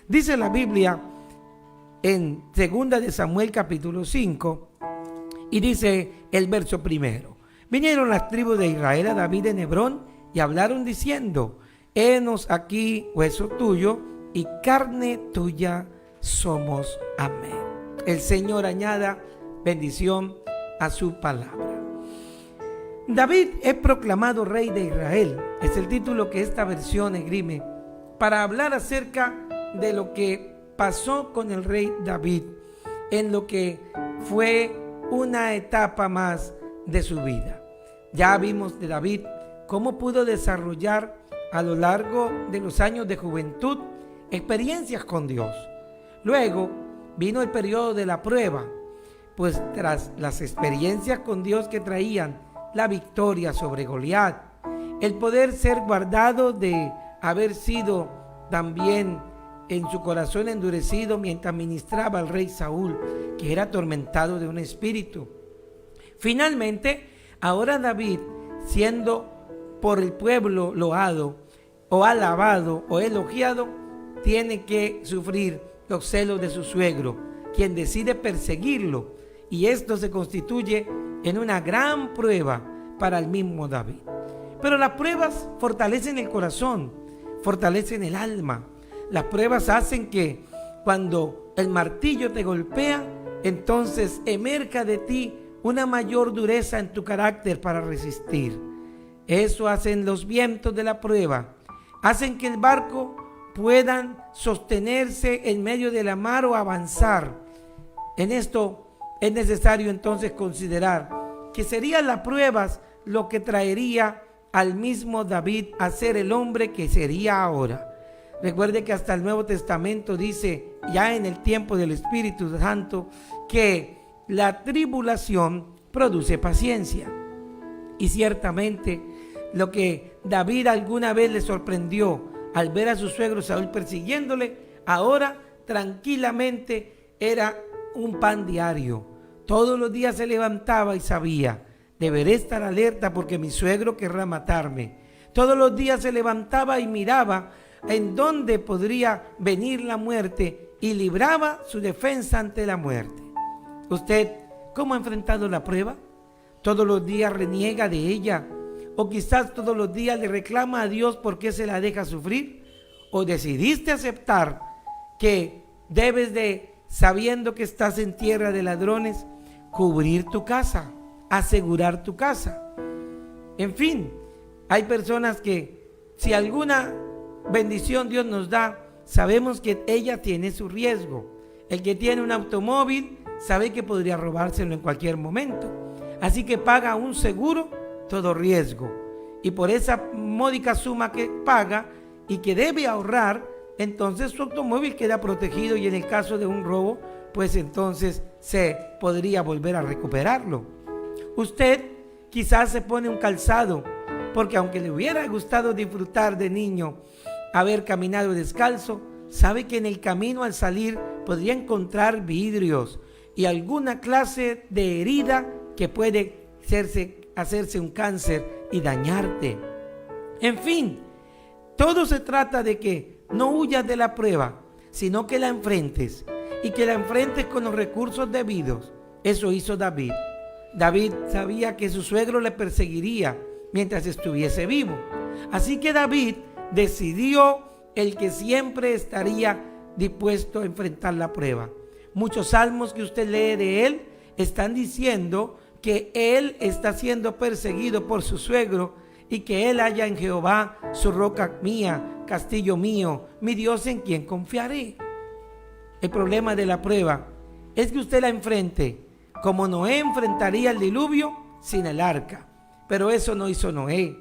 Dice la Biblia en 2 de Samuel capítulo 5 y dice el verso primero: vinieron las tribus de Israel a David en Hebrón y hablaron diciendo: henos aquí hueso tuyo y carne tuya somos. Amén. El Señor añada bendición a su palabra. David es proclamado rey de Israel. Es el título que esta versión esgrime para hablar acerca de lo que pasó con el rey David en lo que fue una etapa más de su vida. Ya vimos de David cómo pudo desarrollar a lo largo de los años de juventud experiencias con Dios. Luego vino el periodo de la prueba, pues tras las experiencias con Dios que traían la victoria sobre Goliat, el poder ser guardado de haber sido también en su corazón endurecido mientras ministraba al rey Saúl, que era atormentado de un espíritu. Finalmente, ahora David, siendo por el pueblo loado o alabado o elogiado, tiene que sufrir los celos de su suegro, quien decide perseguirlo, y esto se constituye en una gran prueba para el mismo David. Pero las pruebas fortalecen el corazón, fortalecen el alma. Las pruebas hacen que cuando el martillo te golpea, entonces emerja de ti una mayor dureza en tu carácter para resistir. Eso hacen los vientos de la prueba, hacen que el barco puedan sostenerse en medio de la mar o avanzar. En esto es necesario entonces considerar que serían las pruebas lo que traería al mismo David a ser el hombre que sería ahora. Recuerde que hasta el Nuevo Testamento dice, ya en el tiempo del Espíritu Santo, que la tribulación produce paciencia. Y ciertamente lo que David alguna vez le sorprendió al ver a su suegro Saúl persiguiéndole, ahora tranquilamente era un pan diario. Todos los días se levantaba y sabía: deberé estar alerta porque mi suegro querrá matarme. Todos los días se levantaba y miraba en dónde podría venir la muerte y libraba su defensa ante la muerte. ¿Usted cómo ha enfrentado la prueba? ¿Todos los días reniega de ella? ¿O quizás todos los días le reclama a Dios por qué se la deja sufrir? ¿O decidiste aceptar que debes de, sabiendo que estás en tierra de ladrones, cubrir tu casa, asegurar tu casa? En fin, hay personas que si alguna bendición Dios nos da, sabemos que ella tiene su riesgo. El que tiene un automóvil sabe que podría robárselo en cualquier momento, así que paga un seguro todo riesgo, y por esa módica suma que paga y que debe ahorrar, entonces su automóvil queda protegido, y en el caso de un robo, pues entonces se podría volver a recuperarlo. Usted quizás se pone un calzado porque aunque le hubiera gustado disfrutar de niño haber caminado descalzo, sabe que en el camino al salir podría encontrar vidrios y alguna clase de herida que puede hacerse un cáncer y dañarte. En fin, todo se trata de que no huyas de la prueba, sino que la enfrentes, y que la enfrentes con los recursos debidos. Eso hizo David. David sabía que su suegro le perseguiría mientras estuviese vivo. Así que David decidió el que siempre estaría dispuesto a enfrentar la prueba. Muchos salmos que usted lee de él están diciendo que él está siendo perseguido por su suegro, y que él halla en Jehová su roca mía, castillo mío, mi Dios en quien confiaré. El problema de la prueba es que usted la enfrente como Noé enfrentaría el diluvio sin el arca, pero eso no hizo Noé.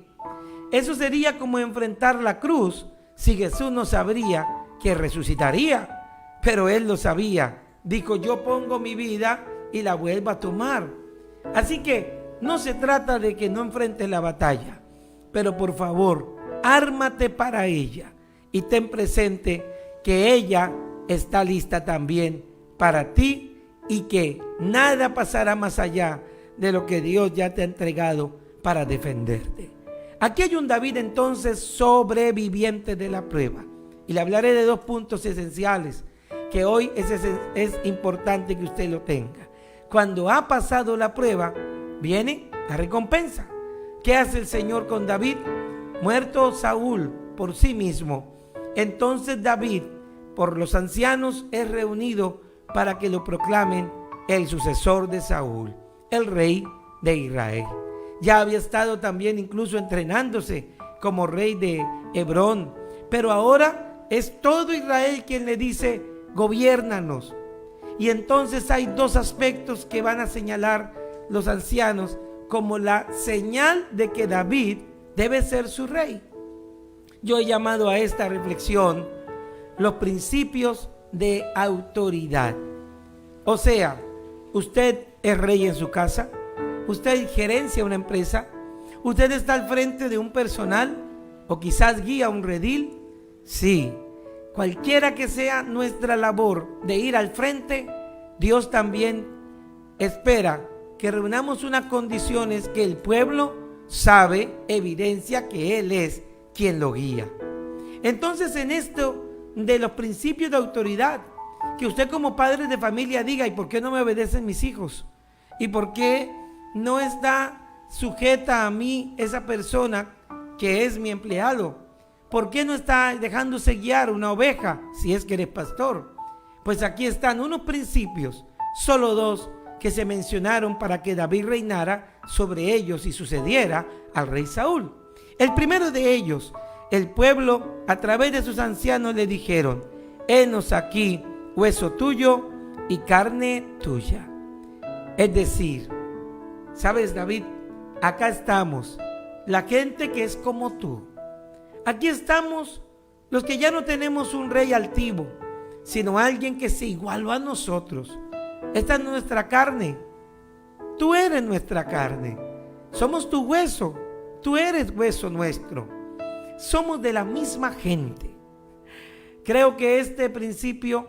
Eso sería como enfrentar la cruz si Jesús no sabría que resucitaría, pero él lo sabía. Dijo: yo pongo mi vida y la vuelvo a tomar. Así que no se trata de que no enfrentes la batalla, pero por favor, ármate para ella y ten presente que ella está lista también para ti, y que nada pasará más allá de lo que Dios ya te ha entregado para defenderte. Aquí hay un David entonces sobreviviente de la prueba. Y le hablaré de 2 puntos esenciales que hoy es importante que usted lo tenga. Cuando ha pasado la prueba, viene la recompensa. ¿Qué hace el Señor con David? Muerto Saúl por sí mismo, entonces David, por los ancianos, es reunido para que lo proclamen el sucesor de Saúl, el rey de Israel. Ya había estado también incluso entrenándose como rey de Hebrón, pero ahora es todo Israel quien le dice: gobiérnanos. Y entonces hay 2 aspectos que van a señalar los ancianos como la señal de que David debe ser su rey. Yo he llamado a esta reflexión los principios de autoridad. O sea, usted es rey en su casa, usted gerencia una empresa, usted está al frente de un personal o quizás guía un redil. Sí, cualquiera que sea nuestra labor de ir al frente, Dios también espera que reunamos unas condiciones que el pueblo sabe, evidencia que Él es quien lo guía. Entonces, en esto de los principios de autoridad, que usted como padre de familia diga: ¿y por qué no me obedecen mis hijos? ¿Y por qué no está sujeta a mí esa persona que es mi empleado? ¿Por qué no está dejándose guiar una oveja si es que eres pastor? Pues aquí están unos principios, solo 2, que se mencionaron para que David reinara sobre ellos y sucediera al rey Saúl. El primero de ellos, el pueblo a través de sus ancianos le dijeron: henos aquí hueso tuyo y carne tuya. Es decir, ¿sabes, David? Acá estamos, la gente que es como tú. Aquí estamos los que ya no tenemos un rey altivo, sino alguien que se igualó a nosotros. Esta es nuestra carne. Tú eres nuestra carne. Somos tu hueso. Tú eres hueso nuestro. Somos de la misma gente. Creo que este principio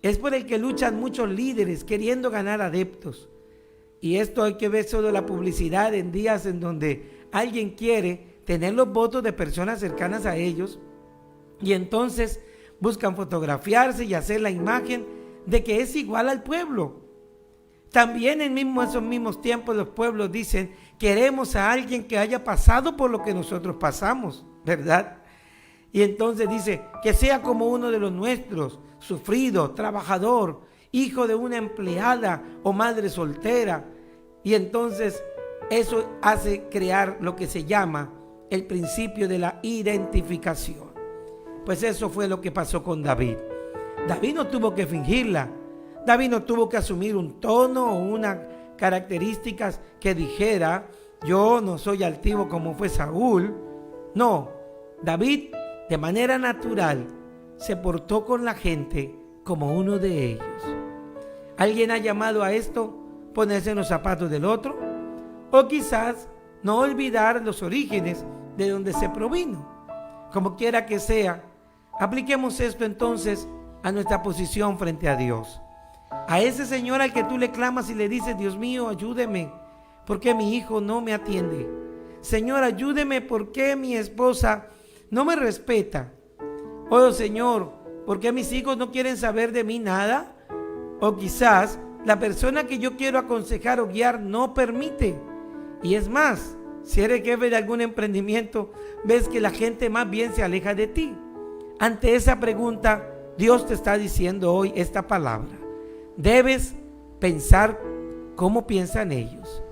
es por el que luchan muchos líderes queriendo ganar adeptos. Y esto hay que ver solo la publicidad en días en donde alguien quiere tener los votos de personas cercanas a ellos y entonces buscan fotografiarse y hacer la imagen de que es igual al pueblo. También en esos mismos tiempos los pueblos dicen: queremos a alguien que haya pasado por lo que nosotros pasamos, ¿verdad? Y entonces dice: que sea como uno de los nuestros, sufrido, trabajador, hijo de una empleada o madre soltera. Y entonces eso hace crear lo que se llama el principio de la identificación. Pues eso fue lo que pasó con David. David no tuvo que fingirla. David no tuvo que asumir un tono o unas características que dijera: yo no soy altivo como fue Saúl. No, David de manera natural se portó con la gente como uno de ellos. ¿Alguien ha llamado a esto ponerse en los zapatos del otro? O quizás no olvidar los orígenes de donde se provino. Como quiera que sea, apliquemos esto entonces a nuestra posición frente a Dios. A ese Señor al que tú le clamas y le dices: Dios mío, ayúdeme, porque mi hijo no me atiende. Señor, ayúdeme, porque mi esposa no me respeta. Oh Señor, ¿por qué mis hijos no quieren saber de mí nada? O quizás la persona que yo quiero aconsejar o guiar no permite. Y es más, si eres jefe de algún emprendimiento, ves que la gente más bien se aleja de ti. Ante esa pregunta, Dios te está diciendo hoy esta palabra: debes pensar cómo piensan ellos.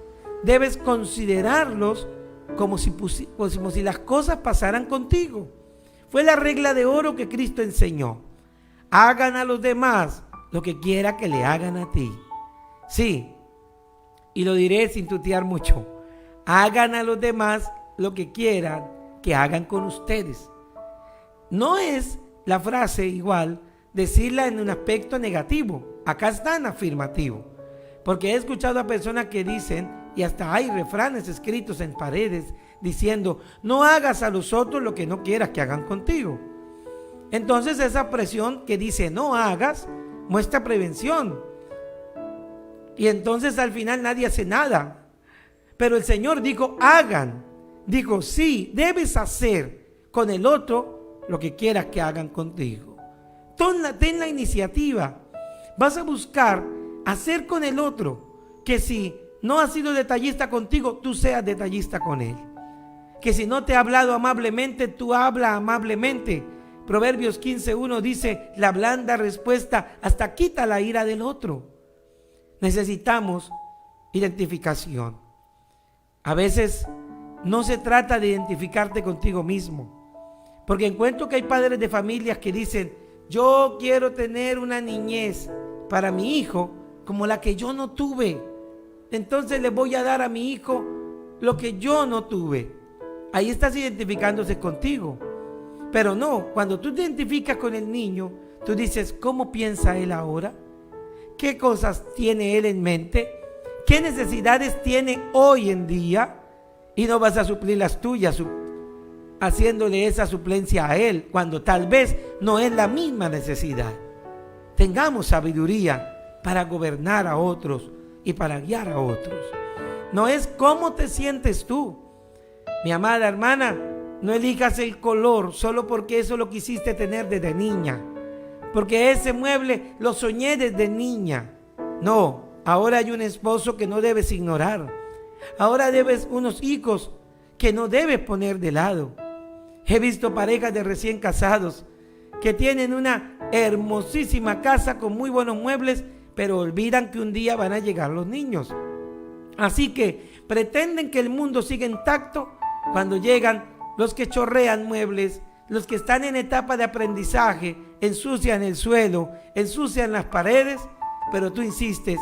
Debes considerarlos como si las cosas pasaran contigo. Fue la regla de oro que Cristo enseñó: hagan a los demás lo que quiera que le hagan a ti. Sí, y lo diré sin tutear mucho: hagan a los demás lo que quieran que hagan con ustedes. No es la frase igual decirla en un aspecto negativo. Acá está en afirmativo. Porque he escuchado a personas que dicen, y hasta hay refranes escritos en paredes diciendo: no hagas a los otros lo que no quieras que hagan contigo. Entonces esa expresión que dice no hagas muestra prevención. Y entonces al final nadie hace nada. Pero el Señor dijo: hagan. Dijo: sí, debes hacer con el otro lo que quieras que hagan contigo. Ten la iniciativa. Vas a buscar hacer con el otro que si no ha sido detallista contigo, tú seas detallista con él. Que si no te ha hablado amablemente, tú habla amablemente. Proverbios 15:1 dice, la blanda respuesta hasta quita la ira del otro. Necesitamos identificación. A veces no se trata de identificarte contigo mismo, porque encuentro que hay padres de familias que dicen, yo quiero tener una niñez para mi hijo como la que yo no tuve. Entonces le voy a dar a mi hijo lo que yo no tuve. Ahí estás identificándose contigo. Pero no, cuando tú te identificas con el niño, tú dices, ¿cómo piensa él ahora? ¿Qué cosas tiene él en mente? ¿Qué necesidades tiene hoy en día? Y no vas a suplir las tuyas, haciéndole esa suplencia a él, cuando tal vez no es la misma necesidad. Tengamos sabiduría para gobernar a otros y para guiar a otros. No es cómo te sientes tú. Mi amada hermana, no elijas el color solo porque eso lo quisiste tener desde niña, porque ese mueble lo soñé desde niña. No, ahora hay un esposo que no debes ignorar. Ahora debes unos hijos que no debes poner de lado. He visto parejas de recién casados que tienen una hermosísima casa con muy buenos muebles, pero olvidan que un día van a llegar los niños. Así que pretenden que el mundo siga intacto cuando llegan los que chorrean muebles, los que están en etapa de aprendizaje, ensucian el suelo, ensucian las paredes, pero tú insistes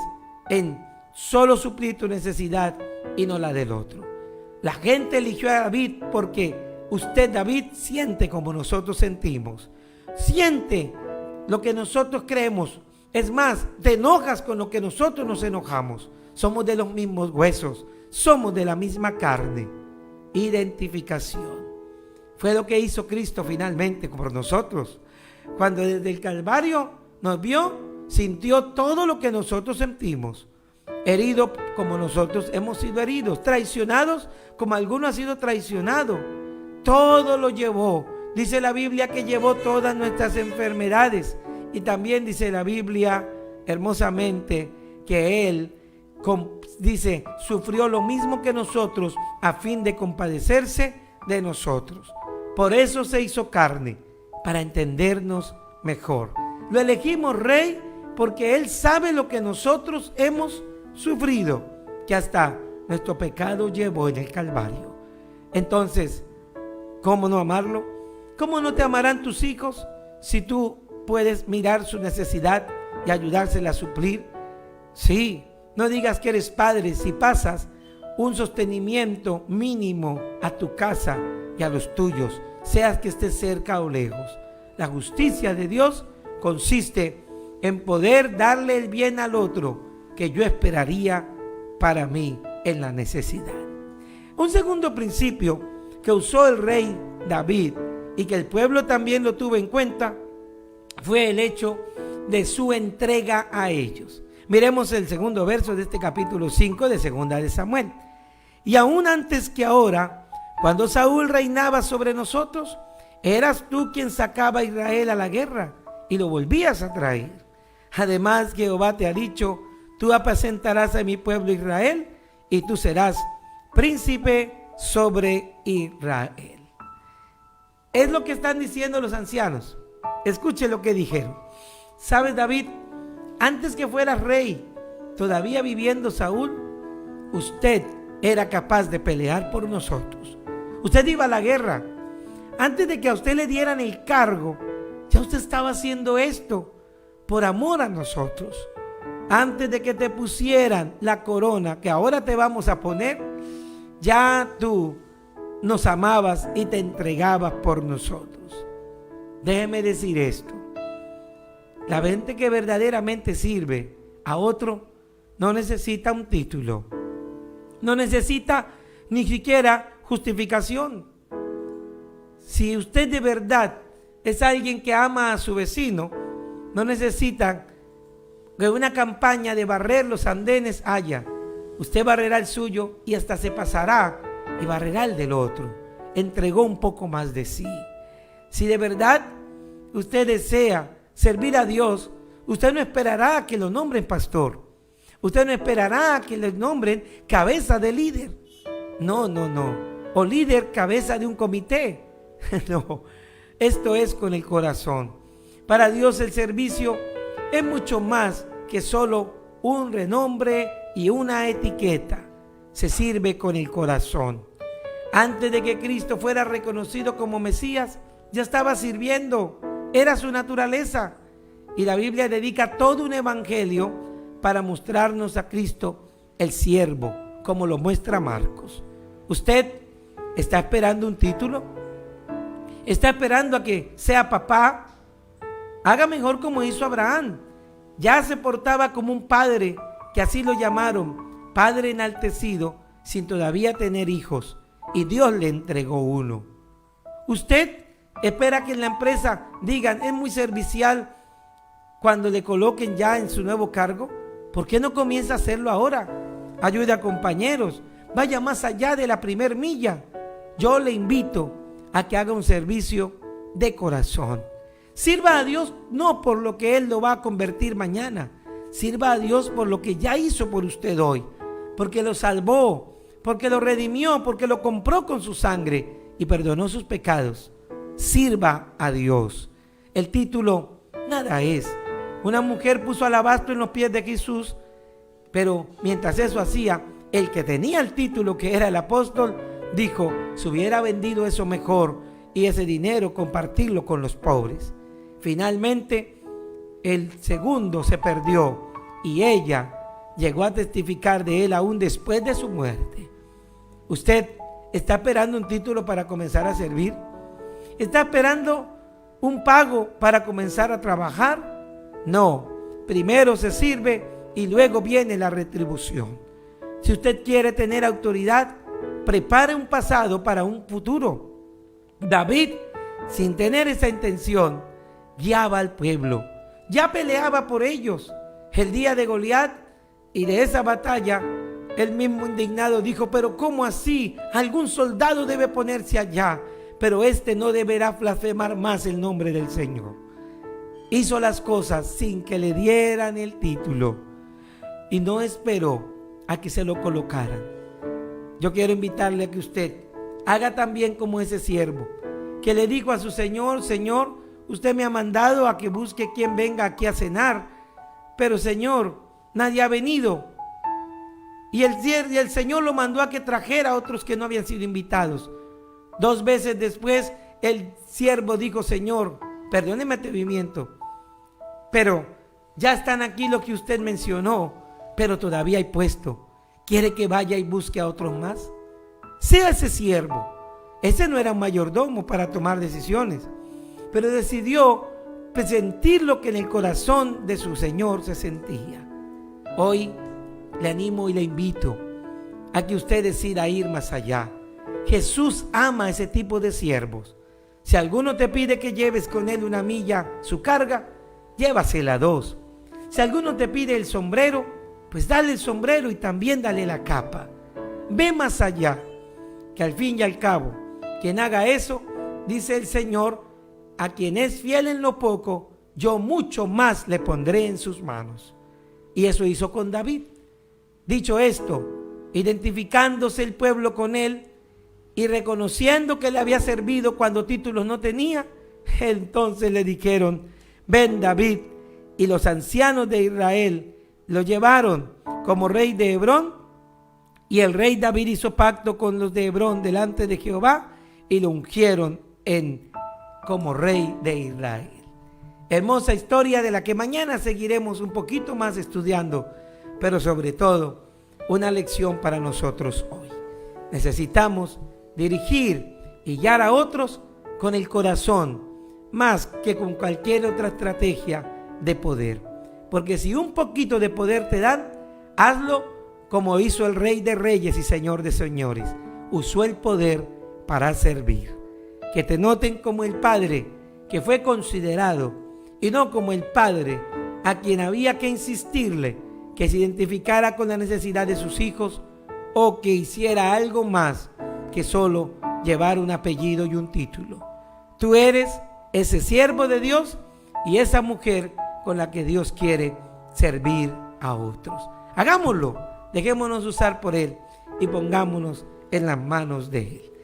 en solo suplir tu necesidad y no la del otro. La gente eligió a David porque usted, David, siente como nosotros sentimos. Siente lo que nosotros creemos. Es más, te enojas con lo que nosotros nos enojamos. Somos de los mismos huesos, somos de la misma carne. Identificación. Fue lo que hizo Cristo finalmente por nosotros. Cuando desde el Calvario nos vio, sintió todo lo que nosotros sentimos. Herido como nosotros hemos sido heridos, traicionados como alguno ha sido traicionado. Todo lo llevó. Dice la Biblia que llevó todas nuestras enfermedades. Y también dice la Biblia hermosamente que Él, dice, sufrió lo mismo que nosotros a fin de compadecerse de nosotros. Por eso se hizo carne, para entendernos mejor. Lo elegimos rey porque Él sabe lo que nosotros hemos sufrido, que hasta nuestro pecado llevó en el Calvario. Entonces, ¿cómo no amarlo? ¿Cómo no te amarán tus hijos si tú puedes mirar su necesidad y ayudársela a suplir? Sí, no digas que eres padre si pasas un sostenimiento mínimo a tu casa y a los tuyos, seas que estés cerca o lejos. La justicia de Dios consiste en poder darle el bien al otro que yo esperaría para mí en la necesidad. Un segundo principio que usó el rey David y que el pueblo también lo tuvo en cuenta fue el hecho de su entrega a ellos. Miremos el segundo verso de este capítulo 5 de Segunda de Samuel. Y aún antes que ahora, cuando Saúl reinaba sobre nosotros, eras tú quien sacaba a Israel a la guerra y lo volvías a traer. Además, Jehová te ha dicho, tú apacentarás a mi pueblo Israel y tú serás príncipe sobre Israel. Es lo que están diciendo los ancianos. Escuche lo que dijeron. ¿Sabes, David? Antes que fueras rey, todavía viviendo Saúl, usted era capaz de pelear por nosotros. Usted iba a la guerra. Antes de que a usted le dieran el cargo, ya usted estaba haciendo esto por amor a nosotros. Antes de que te pusieran la corona que ahora te vamos a poner, ya tú nos amabas y te entregabas por nosotros. Déjeme decir esto. La gente que verdaderamente sirve a otro no necesita un título, no necesita ni siquiera justificación. Si usted de verdad es alguien que ama a su vecino, no necesita que una campaña de barrer los andenes haya. Usted barrerá el suyo y hasta se pasará y barrerá el del otro. Entregó un poco más de sí. Si de verdad usted desea servir a Dios, usted no esperará a que lo nombren pastor. Usted no esperará a que le nombren cabeza de líder. No. O líder, cabeza de un comité. No, esto es con el corazón. Para Dios el servicio es mucho más que solo un renombre y una etiqueta. Se sirve con el corazón. Antes de que Cristo fuera reconocido como Mesías, ya estaba sirviendo. Era su naturaleza. Y la Biblia dedica todo un evangelio para mostrarnos a Cristo el siervo, como lo muestra Marcos. ¿Usted está esperando un título? ¿Está esperando a que sea papá? Haga mejor como hizo Abraham. Ya se portaba como un padre, que así lo llamaron, padre enaltecido, sin todavía tener hijos, y Dios le entregó uno. ¿Usted espera que en la empresa digan, es muy servicial cuando le coloquen ya en su nuevo cargo? ¿Por qué no comienza a hacerlo ahora? Ayude a compañeros, vaya más allá de la primer milla. Yo le invito a que haga un servicio de corazón. Sirva a Dios no por lo que Él lo va a convertir mañana. Sirva a Dios por lo que ya hizo por usted hoy. Porque lo salvó, porque lo redimió, porque lo compró con su sangre y perdonó sus pecados. Sirva a Dios. El título nada es. Una mujer puso alabastro en los pies de Jesús, pero mientras eso hacía, el que tenía el título, que era el apóstol, dijo, se hubiera vendido eso mejor y ese dinero compartirlo con los pobres. Finalmente, el segundo se perdió y ella llegó a testificar de él aún después de su muerte. ¿Usted está esperando un título para comenzar a servir? ¿Está esperando un pago para comenzar a trabajar? No, primero se sirve y luego viene la retribución. Si usted quiere tener autoridad, prepare un pasado para un futuro. David, sin tener esa intención, guiaba al pueblo, ya peleaba por ellos. El día de Goliat y de esa batalla, él mismo indignado dijo, pero ¿cómo así? Algún soldado debe ponerse allá, pero este no deberá blasfemar más el nombre del Señor. Hizo las cosas sin que le dieran el título y no esperó a que se lo colocaran. Yo quiero invitarle a que usted haga también como ese siervo, que le dijo a su Señor, Señor, usted me ha mandado a que busque quien venga aquí a cenar, pero Señor, nadie ha venido. Y el Señor lo mandó a que trajera a otros que no habían sido invitados. 2 veces después, el siervo dijo, Señor, perdóneme el atrevimiento, pero ya están aquí los que usted mencionó, pero todavía hay puesto. ¿Quiere que vaya y busque a otros más? Sea ese siervo. Ese no era un mayordomo para tomar decisiones, pero decidió sentir lo que en el corazón de su Señor se sentía. Hoy le animo y le invito a que usted decida ir más allá. Jesús ama a ese tipo de siervos. Si alguno te pide que lleves con él 1 milla su carga, llévasela 2. Si alguno te pide el sombrero, pues dale el sombrero y también dale la capa. Ve más allá, que al fin y al cabo, quien haga eso, dice el Señor, a quien es fiel en lo poco, yo mucho más le pondré en sus manos. Y eso hizo con David. Dicho esto, identificándose el pueblo con él y reconociendo que le había servido cuando títulos no tenía, entonces le dijeron, ven David, y los ancianos de Israel lo llevaron como rey de Hebrón, y el rey David hizo pacto con los de Hebrón delante de Jehová y lo ungieron como rey de Israel. Hermosa historia de la que mañana seguiremos un poquito más estudiando, pero sobre todo una lección para nosotros hoy. Necesitamos dirigir y guiar a otros con el corazón, más que con cualquier otra estrategia de poder. Porque si un poquito de poder te dan, hazlo como hizo el Rey de Reyes y Señor de Señores. Usó el poder para servir. Que te noten como el Padre que fue considerado y no como el Padre a quien había que insistirle que se identificara con la necesidad de sus hijos o que hiciera algo más que solo llevar un apellido y un título. Tú eres ese siervo de Dios y esa mujer con la que Dios quiere servir a otros. Hagámoslo, dejémonos usar por Él y pongámonos en las manos de Él.